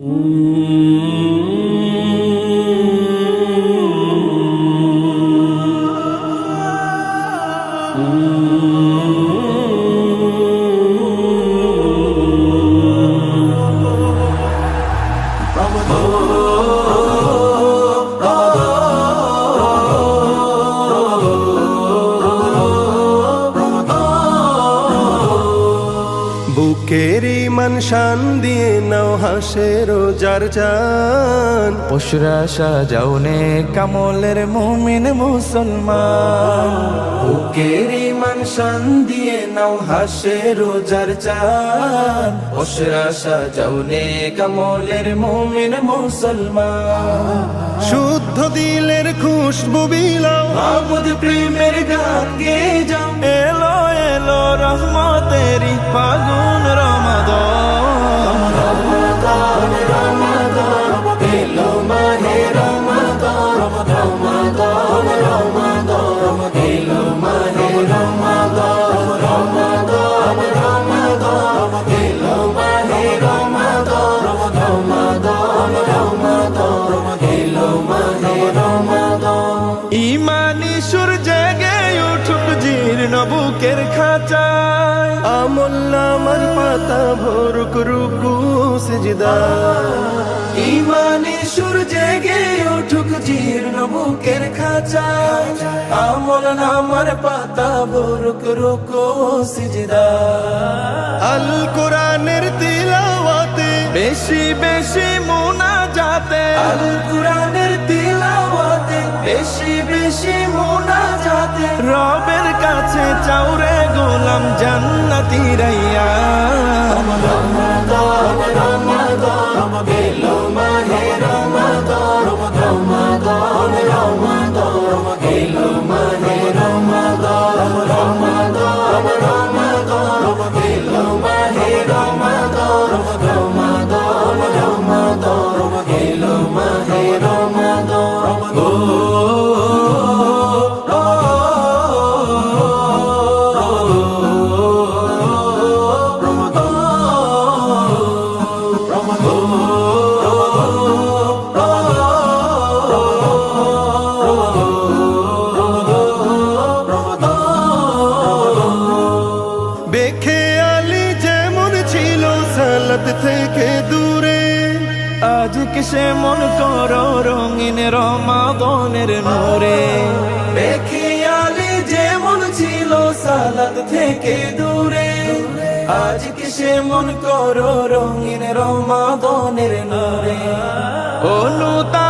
বুকের ইমান শান দিয়ে নাও হাসে রোজার চান, পশুরা সাজাওনে কামলের মুমিন মুসলমান। বুকের ইমান শান দিয়ে নাও হাসে রোজার চান, পশুরা সাজাওনে কামলের মুমিন মুসলমান। শুদ্ধ দিলের খুশবু বিলাও, মাবুদ প্রেমের গান গেয়ে যাও। এলো এলো রহমতেরি ফাগুন রমাদান, রমাদান রমাদান এলো মাহে রমাদান, রমাদান রমাদান এলো মাহে রমাদান, রমাদান রমাদান এলো মাহে রমাদান, রমাদান রমাদান এলো মাহে রমাদান। ইমানি সুর জেগে উঠুক জীর্ণ বুকের খাঁচায়, আমল নামার পাতা ভরুক রুকু সিজদা, ইমানি সুর জেগে উঠুক জীর্ণ বুকের খাঁচায়, আমল নামার পাতা ভরুক রুকু সিজদা। আল কোরআনের তিলাওয়াতে বেশি বেশি মুনাজাতে, আল কুরআনের তিলাওয়াতে বেশি বেশি মুনাজাতে, রবের কাছে চাওরে গোলাম জান্নাতি রাইয়া। রমাদান রমাদান এলো মাহে রমাদান, রমাদান রমাদান এলো মাহে রমাদান, রমাদান রমাদান এলো মাহে রমাদান, রমাদান রমাদান এলো মাহে রমাদান। বেখেয়ালি যেমন ছিল সালাত থেকে দূরে, আজ কিসে মন করো রঙিন রমাদানের নূরে। বেখিয়ালি যেমন ছিল সালাত থেকে দূরে, আজ কিসে মন করো রঙিন রমাদানের নূরে। অনুতা